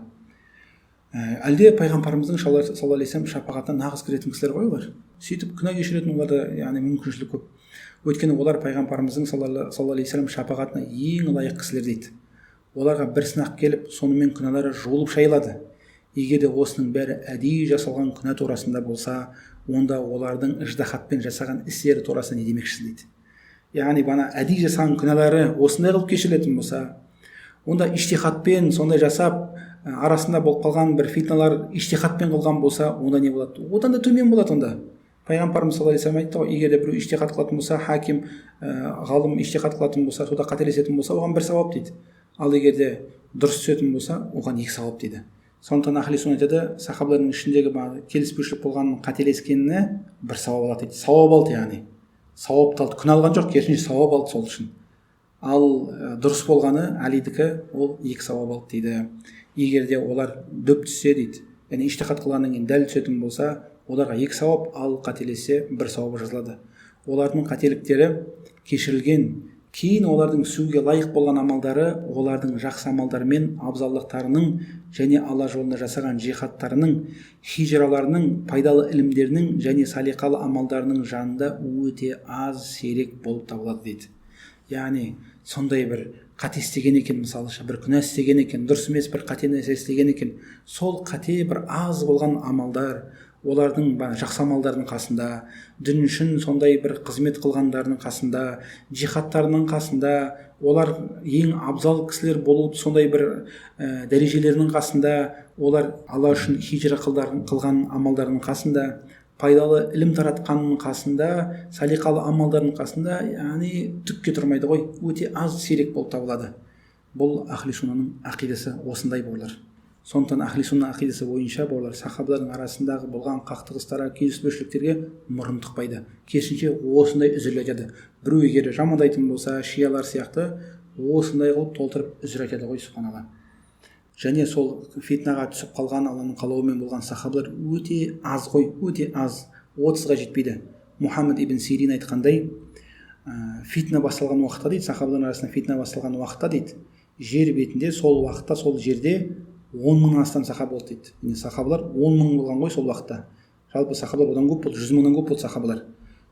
Әлде пайғамбарымыздың саллаллаху алейхи вассалам шапағатына нағыз кіретін кісілер ғой олар. Сөйтіп күнә кешіретін оларда яғни мүмкіншілік көп. Өйткені олар пайғамбарымыздың саллаллаху алейхи вассалам шапағатына ең лайық кісілер дейді. Оларға бір сынақ келіп, сонымен күнәлары жуылып шайылады. Егер де осының бәрі әдейі жасалған күнә турасында болса, онда олардың ыждахатпен жасаған істері турасында не демекшісің дейді. Яғни бана әдейі жасаған күнәлары осындай қылып кешірілетін болса, онда иштихадпен сондай жасап, арасында болып қалған бір фитналар иштихадпен қылған болса, онда не болады? Одан да төмен болады онда. Пайғамбарымыз саллаллаху алейхи вассалам айтты ғой, егер де біреу иштихад қылатын болса, хаким, ғалым иштихад қылатын болса, сода қателесетін болса, оған бір сауап дейді. Ал егер де дұрыс түсетін болса, оған екі сауап дейді. Сондықтан ахли сунна айтады, сахабалардың ішіндегі келіспеушілік болғанның қателескеніне бір сауап алады дейді. Сауап алды, яғни сауап алды, күнә алған жоқ, керісінше сауап алды сол үшін. Ал дұрыс болғаны Алидікі, ол екі сауап алды дейді. Егер де олар дөп түссе дейді, яғни иштихад қылғаннан кейін дәл түсетін болса, оларға екі сауап, ал қателессе бір сауап жазылады. Олардың қателіктері кешірілген, кейін олардың сүюге лайық болған амалдары олардың жақсы амалдары мен абзалдықтарының және Алла жолында жасаған жихадтарының, хижраларының, пайдалы ілімдерінің және салиқалы амалдарының жанында өте аз, сирек болып табылады дейді. Яғни сондай бір қате істеген екен, мысалы бір күнә істеген екен, дұрыс емес бір қате нәрсе істеген екен, сол қате бір аз болған амалдар олардың жақсы амалдарының қасында, дін үшін сондай бір қызмет қылғандарының қасында, жихадтарының қасында, олар ең абзал кісілер болуды сондай бір дәрежелерінің қасында, олар Алла үшін хижра қылған амалдарының қасында, пайдалы ілім таратқанның қасында, салиқалы амалдарының қасында, яғни түкке тұрмайды ғой, өте аз, сирек болып табылады. Бұл ахли суннаның ақидасы осындай болар. Сондықтан ахли сунна ақидасы бойынша болар, сахабалардың арасындағы болған қақтығыстарға, келіспеушіліктерге мұрын тықпайды. Керісінше осындай үзір айтады. Біреу егер жамандайтын болса, шиялар сияқты осындай қылып толтырып үзір айтады ғой, субханалла. Және сол фитнаға түсіп қалған, Алланың қалауымен болған сахабалар өте аз ғой, өте аз, 30-ға жетпейді. Мұхаммед ибн Сирин айтқандай, фитна басталған уақытта дейді, сахабалардың арасында фитна басталған уақытта дейді, жер бетінде сол уақытта, сол жерде 10 мыңнан астам сахаба болды дейді. Сахабалар 10 мың болған ғой сол уақытта. Жалпы сахабалар одан көп болды, 100 мыңнан көп болды сахабалар.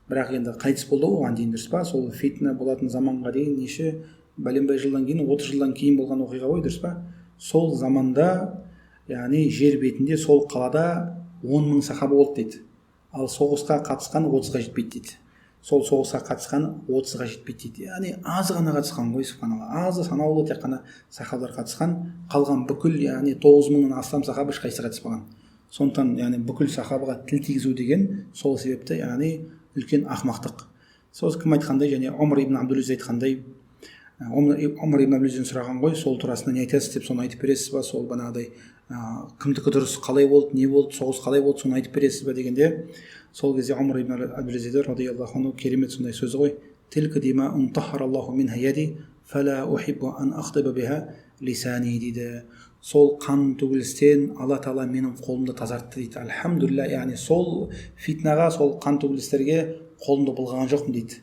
Бірақ енді қайтыс болды оған дейін, дұрыс па? Сол фитна болатын заманға дейін неше бәленбай жылдан кейін, 30 жылдан кейін болған оқиға ғой, дұрыс па? Сол заманда, яғни жер бетінде сол қалада 10 мың сахаба болды дейді. Ал соғысқа қатысқан 30-ға жетпейді дейді. Сол соғысқа қатысқан 30-ға жетпейді дейді. Яғни аз ғана қатысқан ғой, субханалла. Азы санаулы тек қана сахабалар қатысқан, қалған бүкіл, яғни 9 мыңнан астам сахаба ешқайсысы қатыспаған. Сондықтан, яғни бүкіл сахабаға тіл тигізу деген сол себепті, яғни үлкен ақымақтық. Сол кім айтқандай, және Омар ибн Абдул-Азиз айтқандай, Омар ибн Абдул-Азизден сұраған ғой, сол турасында не айтасыз деп, соны айтып бересіз ба, сол банағыдай кімдікі дұрыс, қалай болды, не болды, соғыс қалай болды, соны айтып бересіз ба дегенде, сол кезде Омар ибн Абдул-Азиз радиаллаху анху керемет сондай сөзі ғой, тилка димаун таххараллаху минха яди фала ухиббу ан ахтаба биха лисани дейді. Сол қан төгілістен Алла Тағала менің қолымды тазартты дейді. Альхамдулилля, яғни сол фитнаға, сол қан төгілістерге қолымды былғаған жоқпын дейді.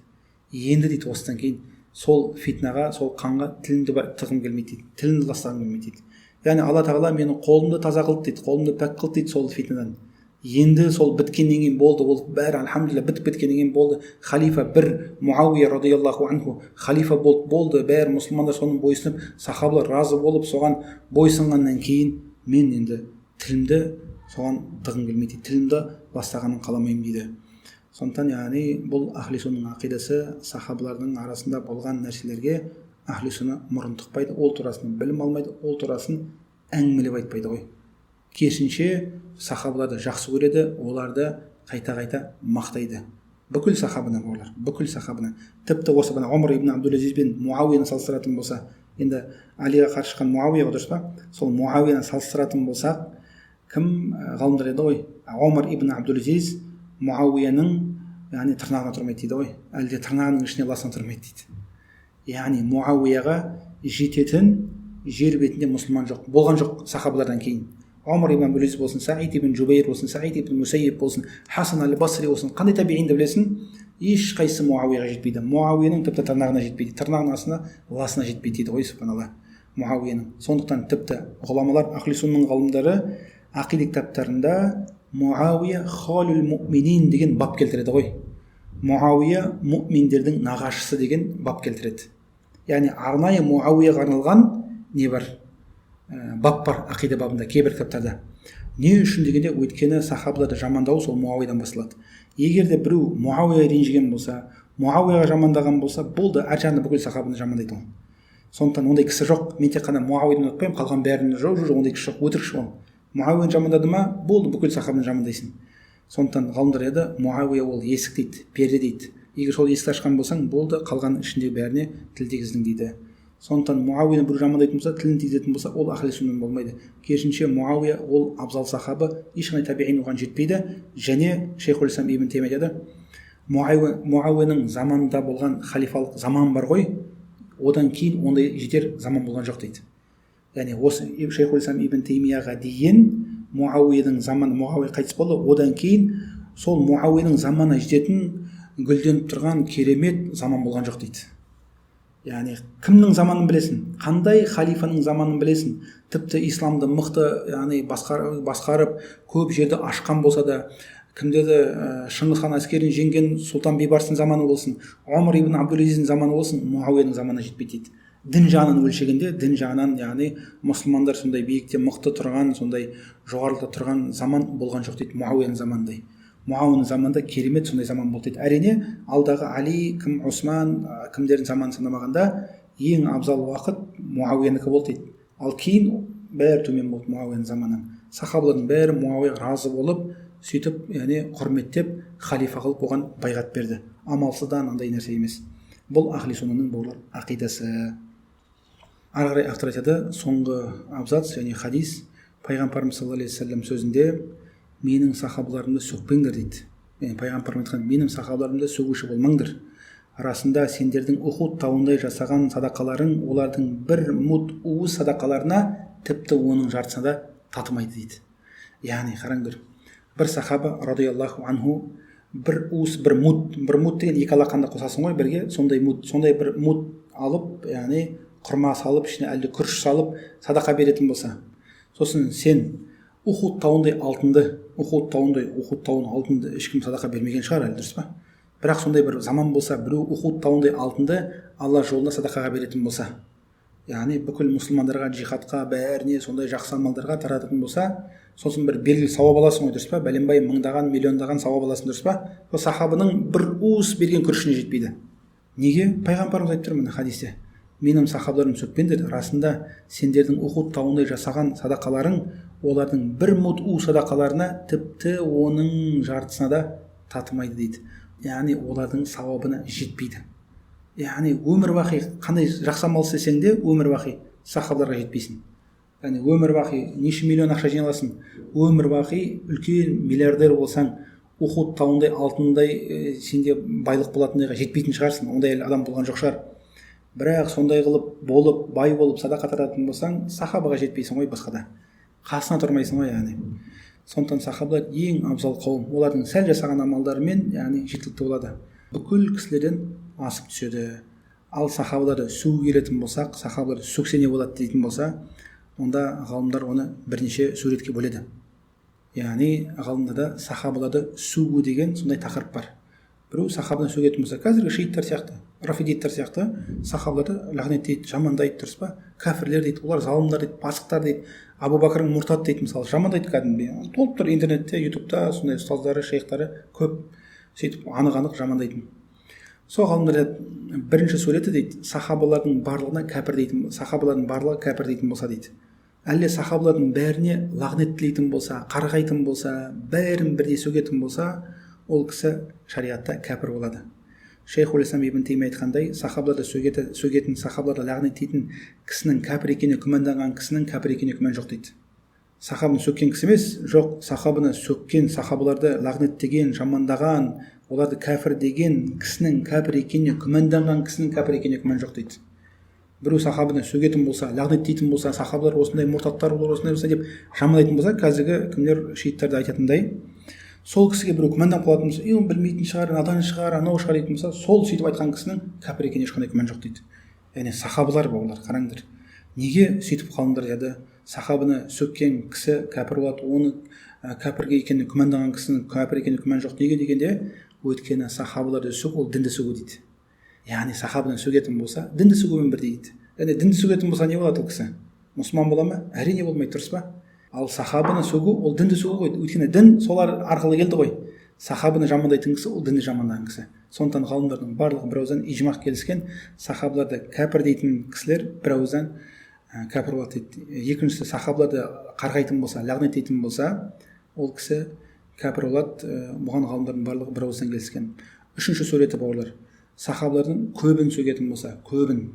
Енді дейді осыдан кейін сол фитнаға, сол қанға тілімді тығым келмейді дейді, тілімді ластағым келмейді дейді. Яғни Алла Тағала менің қолымды таза қылды дейді, қолымды пәк қылды дейді сол фитнадан. Енді сол біткеннен кейін болды, ол бәрі альхамдулилля бітіп біткеннен кейін болды. Халифа бір Муауия радиаллаху анху халифа болды, бәрі мұсылмандар соның бойсынып, сахабалар разы болып соған бойсынғаннан кейін мен енді тілімді соған тығым келмейді, тілімді бастағанын қаламаймын дейді. Сондықтан яғни бұл ахли суннаның ақидасы сахабалардың арасында болған нәрселерге ахли сунна мұрын тықпайды, ол турасында білім алмайды, ол турасын әңгімелеп айтпайды ғой. Керісінше сахабаларды жақсы көреді, оларды қайта-қайта мақтайды. Бүкіл сахабаны олар, бүкіл сахабаны. Тіпті осы Омар ибн Абдул-Азиз бен Муауияны салыстыратын болса, енді Алиға қарсы шыққан Муауия дұрыс па? Сол Муауияны салыстыратын болсақ, кім ғалымдар еді ғой? Омар ибн Абдул-Азиз Муауияның яғни тырнағына тұрмайды дейді ғой, әлде тырнағының ішіне ласына тұрмайды дейді. Яғни Муауияға жететін жер бетінде мұсылман жоқ, болған жоқ сахабалардан кейін. Омар ибн Абдул-Азиз болсын, Саид ибн Жубайр болсын, Саид ибн Мусайиб болсын, Хасан аль-Басри болсын, қандай табиғинді білесің, ешқайсысы Муауияға жетпейді. Муауияның тіпті тырнағына жетпейді, тырнағының астына ласына жетпейді дейді ғой, субханалла, Муауияның. Сондықтан тіпті ғұламалар, ахли суннаның ғалымдары ақида кітаптарында Муауия халул муъминин деген бап келтіреді ғой. Муауия мұъминдердің нағашысы деген бап келтіреді. Яғни арнайы Муауияға арналған не бар? Бап бар ақида бабында, кейбір кітаптарда. Не үшін дегенде, өйткені сахабаларды жамандау сол Муауиядан басталады. Егер де біреу Муауияға ренжіген болса, Муауияға жамандаған болса, болды, ар жағында бүкіл сахабаны жамандайды ол. Сондықтан ондай кісі жоқ. Мен тек қана Муауияны ұнатпаймын, қалған бәрін жоқ, ондай кісі жоқ, өтірікші ол. Муауияны жамандады ма, болды, бүкіл сахабаны жамандайсың. Сондықтан ғалымдар еді, Муауия ол есік дейді, перде дейді. Егер сол есікті ашқан болсаң, болды, қалған ішіндегі бәріне тіл тигіздің дейді. Сондықтан Муауияны бір жамандайтын болса, тілін тигізетін болса, ол ахли суннадан болмайды. Керісінше Муауия ол абзал сахабы, ешқандай табиғин оған жетпейді. Және Шейхул Ислам ибн Теймия айтады, Муауияның заманында болған халифалық заман бар ғой, одан кейін ондай жетер заман болған жоқ дейді. Яғни осы Шейхул Ислам ибн Теймияға дейін Муауияның заманы, Муауия қайтыс болды, одан кейін сол Муауияның заманы жететін гүлденіп тұрған керемет заман болған жоқ дейді. Яғни кімнің заманын білесің, қандай халифаның заманын білесің, тіпті исламды мықты яғни басқарып көп жерді ашқан болса да, кімдерді Шыңғыс хан әскерін жеңген Сұлтан Бейбарыстың заманы болсын, Омар ибн Абдул-Азиздің заманы болсын, Муауияның заманы жетпейді дейді. Дін жағынан өлшегенде, дін жағынан яғни мұсылмандар сондай биікте мықты тұрған, сондай жоғарылықта тұрған заман болған жоқ дейді, Муауияның заманындай. Муауияның заманында керемет сондай заман болды дейді. Әрине алдағы Али, кім Осман, кімдердің заманын санамағанда ең абзал уақыт Муауиянікі болды дейді. Ал кейін бәрі төмен болды Муауияның заманынан. Сахабалардың бәрі Муауияға разы болып, сөйтіп, яғни құрметтеп, халифа қылып оған байғат берді. Амалсыздан андай нәрсе емес. Бұл ахли суннаның болар ақидасы. Ары қарай автор айтады, соңғы абзац, яғни хадис, пайғамбарымыз саллаллаху алейхи вассалам сөзінде, менің сахабаларымды сөкпеңдер дейді. Пайғамбарым айтқан, менің сахабаларымды сөгуші болмаңдар. Расында сендердің Ухуд тауындай жасаған садақаларың олардың бір мұт уыз садақаларына тіпті оның жартысына да татымайды дейді. Яғни қараңдар, бір сахаба радиаллаху анху бір уыс, бір мұт деген екі алақанды қосасың ғой бірге, сондай бір мұт алып, яғни құрма салып, ішіне әлде күріш салып садақа беретін болса, сосын сен Ухуд тауындай алтынды, Ухуд тауын алтынды ешкім садақа бермеген шығар, әлі дұрыс па? Бірақ сондай бір заман болса, біреу Ухуд тауындай алтынды Алла жолында садақаға беретін болса, яғни бүкіл мұсылмандарға, джихадқа, бәріне сондай жақсы амалдарға тарататын болса, сосын бір белгілі сауап аласың ғой, дұрыс па? Бәленбай мыңдаған, миллиондаған сауап аласың, дұрыс па? Сол сахабаның бір уыс берген күрішіне жетпейді. Неге? Пайғамбарымыз айтып тұр мына хадисте, менің сахабаларым сөкпеңдер, расында сендердің Ухуд тауындай жасаған садақаларың олардың бір мұт уыс садақаларына тіпті оның жартысына да татымайды дейді. Яғни олардың сауабына жетпейді. Яғни өмір бақи қандай жақсы амал істесең де өмір бақи сахабаларға жетпейсің. Яғни өмір бақи неше миллион ақша жиналасың, өмір бақи үлкен миллиардер болсаң, Ухуд тауындай алтындай сенде байлық болатындайға жетпейтін шығарсың. Ондай адам болған жоқ шығар. Бірақ сондай қылып болып, бай болып садақа тарататын болсаң, сахабаға жетпейсің ғой, басқада қасына тұрмайсың ғой. Яғни сондықтан сахабалар ең абзал қауым, олардың сәл жасаған амалдарымен яғни жеткілікті болады, бүкіл кісілерден асып түседі. Ал сахабаларды сөгу келетін болсақ, сахабаларды сөксе не болады дейтін болса, онда ғалымдар оны бірнеше суретке бөледі. Яғни ғалымдарда сахабаларды сөгу деген сондай тақырып бар. Біреу сахабаны сөгетін болса, қазіргі шииттар сияқты, рафидиттер сияқты сахабаларды лағнеттейді, жамандайды, дұрыс па? Кәфірлер дейді, олар залымдар дейді, пасықтар дейді, Абу Бәкір мұртат дейді, мысалы, жамандайды кәдімгідей. Толып тұр интернетте, ютубта сондай ұстаздары, шейхтары көп сөйтіп анық жамандайтын. Сол ғалымдар бірінші суреті дейді, сахабалардың барлығына кәпір дейтін, сахабалардың барлығы кәпір дейтін болса дейді. Әлде сахабалардың бәріне лағнет тілейтін болса, қарғайтын болса, бәрін бірдей сөгетін болса, ол кісі шариғатта кәпір болады. Шейхул Ислам ибн Теймия айтқандай, сахабаларды сөгетін, сахабаларды лағнеттейтін кісінің кәпір екеніне күмәнданған кісінің кәпір екеніне күмән жоқ дейді. Сахабаны сөккен кісі емес, жоқ, сахабаны сөккен, сахабаларды лағнеттеген, жамандаған, оларды кәпір деген кісінің кәпір екеніне күмәнданған кісінің кәпір екеніне күмән жоқ дейді. Біреу сахабаны сөгетін болса, лағнеттейтін болса, сахабалар осындай мұртаттар, олар осындай болса деп жамандайтын болса, қазіргі кімдер шииттарда айтатындай, сол кісіге біреу күмәнданып қалатын болса, оны білмейтін шығар, надан шығар, анау шығар дейтін болса, сол сөйтіп айтқан кісінің кәпір екеніне ешқандай күмән жоқ дейді. Яғни сахабалар бауырлар, қараңдар, неге сөйтіп қалыңдар деді, сахабаны сөккен кісі кәпір болады, оны кәпірге екеніне күмәнданған кісінің кәпір екеніне күмән жоқ. Неге дегенде, өйткені сахабаларды сөгу ол дінді сөгу дейді. Яғни сахабаны сөгетін болса, дінді сөгумен бірдей дейді. Яғни дінді сөгетін болса не болады ол кісі? Мұсылман бола ма? Әрине болмайды, дұрыс па? Ал сахабаны сөгу ол дінді сөгу ғой. Өйткені дін солар арқылы келді ғой. Сахабаны жамандайтын кісі ол дінді жамандаған кісі. Сондықтан ғалымдардың барлығы бірауыздан ижмақ келіскен, сахабаларды кәпір дейтін кісілер бірауыздан кәпір болады дейді. Екіншісі, сахабаларды қарғайтын болса, лағнеттейтін болса, ол кісі кәпір болады. Бұған ғалымдардың барлығы бірауыздан келіскен. Үшінші суреті бауырлар, сахабалардың көбін сөгетін болса, көбін,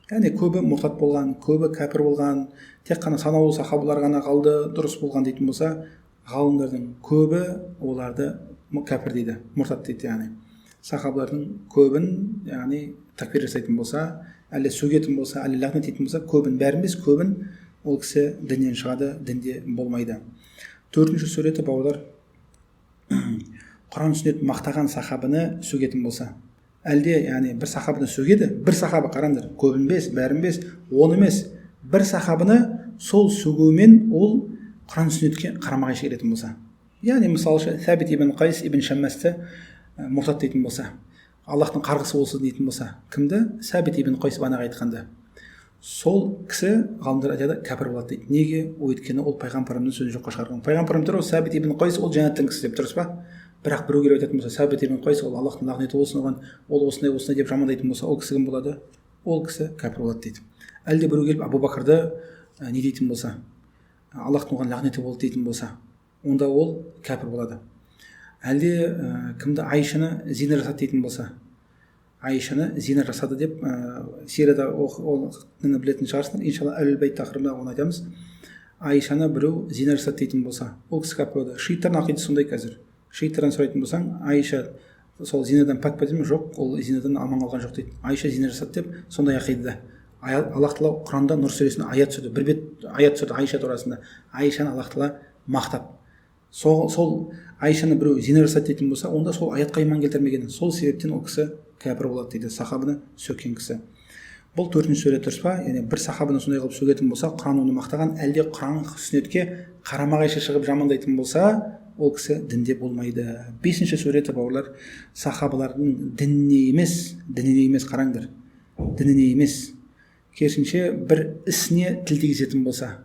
яғни көбі мұртат болған, көбі кәпір болған, тек қана санаулы сахабалар ғана қалды дұрыс болған дейтін болса, ғалымдардың көбі оларды кәпір дейді, мұртат дейді. Яғни сахабалардың көбін, яғни такбир жасайтын болса, әлде сөгетін болса, әлде лағнеттейтін болса, көбін, бәрін емес, көбін, ол кісі діннен шығады, дінде болмайды. Төртінші суреті бауырлар, Құран сүннет мақтаған сахабаны сөгетін болса, әлде яғни бір сахабаны сөгеді, бір сахаба, қараңдар, көбін емес, бәрін емес, оны емес, бір сахабаны сол сөгумен ол Құран сүннетке қарама-қайшы келетін болса, яғни мысалы Сәбит ибн Қайс ибн Шаммасты мұртат дейтін болса, Аллахтың қарғысы болсын дейтін болса, кімді? Сәбит ибн Қайс бағана айтқанды. Сол кісі ғалымдар айтады кәпір болады дейді. Неге? Өйткені ол пайғамбарымның сөзін жоққа шығарған. Пайғамбарымыз Сәбит ибн Қайс ол жәннаттың кісі деп, дұрыс па? Бірақ біреу келіп айтатын болса, Сәбит ибн Қайс ол Аллахтың лағнеті болсын оған, ол осындай деп жамандайтын болса, ол кісі кім болады? Ол кісі кәпір болады дейді. Әлде біреу келіп Абу Бәкірді не дейтін болса, Аллахтың оған лағнеті болды дейтін болса, онда ол кәпір болады. Әлде кімді Айшаны зина жасады дейтін болса, Айшаны зина жасады деп сирада оқыны білетін шығарсыңдар, иншалла Әл Бейт тақырыбында оны айтамыз. Айшаны біреу зина жасады дейтін болса, ол кісі кәпір болады. Шииттардың ақидасы сондай қазір. Шииттардан сұрайтын болсаң, Айша сол зинадан пәк па деймін? Жоқ, ол зинадан аман қалған жоқ дейді. Айша зина жасады деп сондай ақидада. Аллах тағала Құранда Нұр сүресінде аят түсірді, бір бет аят түсірді Айша турасында. Айшаны Аллах тағала мақтап. Сол Айшаны біреу зина жасады дейтін болса, онда сол аятқа иман келтірмеген. Сол себептен ол кісі кәпір болады дейді, сахабаны сөккен кісі. Бұл төртінші сурет, дұрыс па? Яғни бір сахабаны сондай қылып сөгетін болса, Құран оны мақтаған, әлде Құран сүннетке қарама-қайшы шығып жамандайтын болса, ол кісі дінде болмайды. Бесінші суреті бауырлар, сахабалардың дініне емес, қараңдар, дініне емес, керісінше бір ісіне тіл тигізетін болса,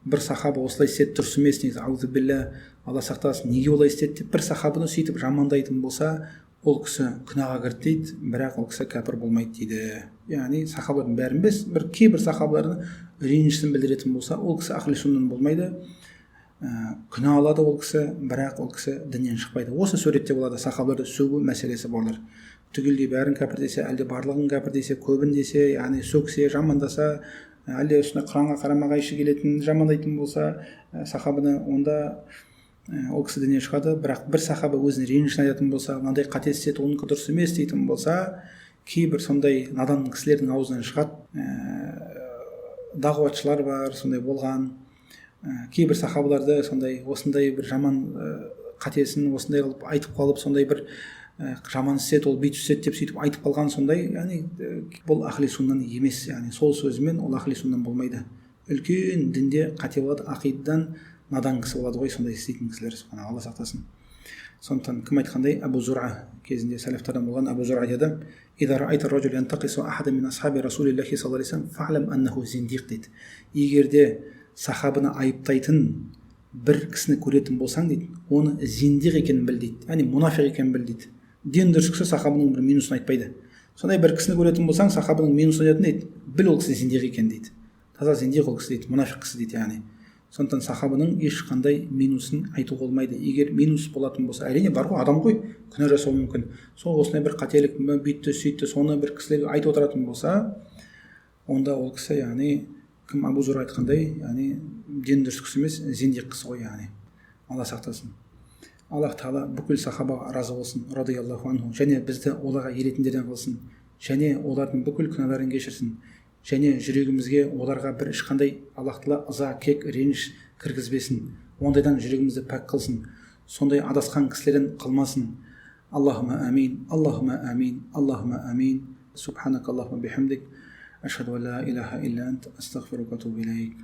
бір сахаба осылай істеді, дұрыс емес, негізі аузу билля, Алла сақтасын, неге олай істеді деп бір сахабаны сөйтіп жамандайтын болса, ол кісі күнәға кірді дейді, бірақ ол кісі кәпір болмайды дейді. Яғни сахабалардың бәрін емес, бір кейбір сахабалардың ренішін білдіретін болса, ол кісі ахли суннан болмайды, күнә алады ол кісі, бірақ ол кісі діннен шықпайды. Осы суретте болады сахабаларды сөгу мәселесі барлар. Түгелдей бәрін кәпір десе, әлде барлығын кәпір десе, көбін десе, яғни сөксе, жамандаса, әлде үстіне Құранға қарама-қайшы келетін, жамандайтын болса сахабаны, онда ол кісі діннен шығады. Бірақ бір сахаба өзінің ренішін айтатын болса, мынандай қате істеді, оныкі дұрыс емес дейтін болса, кейбір сондай надан кісілердің аузынан шығады. Дағуатшылар бар, сондай болған. Кейбір сахабаларды сондай осындай бір жаман қатесін осындай қылып айтып қалып, сондай бір жаман істеді, ол бүйтіп істеді деп сөйтіп айтып қалған, сондай, яғни бұл ахли суннан емес, яғни сол сөзімен ол ахли суннан болмайды. Үлкен дінде қате болады, ақидадан надан кісі болады ғой, сондай істейтін кісілер, Алла сақтасын. Сондықтан кім айтқандай, Абу Зур'a кезінде сәләфтардан болған Абу Зур'a деді: "Ида раайта ар-раджул янтақису ахадан мин асхаби расулиллахи саллаллаху алейхи вассалам фа'лам аннаху зиндиқ" дейді. Егер де сахабаны айыптайтын бір кісіні көретін болсаң дейді, оны зиндиқ екенін біл дейді, яғни мұнафиқ екенін біл дейді. Ден дұрыс кісі сахабаның бір минусын айтпайды. Сондай бір кісіні көретін болсаң, сахабаның минусын айтатын дейді, біл ол кісі зиндиқ екен дейді. Таза зиндиқ ол кісі дейді, мұнафиқ кісі дейді яғни. Сондықтан сахабаның ешқандай минусын айтуға болмайды. Егер минус болатын болса, әрине бар ғой, адам ғой, күнә жасауы мүмкін. Сол осындай бір қателік, бүйтті сөйтті, соны бір кісілерге айтып отыратын болса, онда ол кісі, яғни кім Абу Зур айтқандай, яғни ден дұрыс кісі емес, зиндиқ кісі ғой яғни. Алла сақтасын. Аллах Тағала бүкіл сахабаға разы болсын, радиаллаху анху, және бізді оларға еретіндерден қылсын, және олардың бүкіл күнәларын кешірсін, және жүрегімізге оларға бір ешқандай Аллах Тағала ыза, кек, реніш кіргізбесін, ондайдан жүрегімізді пәк қылсын, сондай адасқан кісілерден қылмасын. Аллахума амин, Аллахума амин, Аллахума амин. Субханак Аллахума бихамдик, ашхаду ан ла илаха илля ант, астағфирука ва атубу илейк.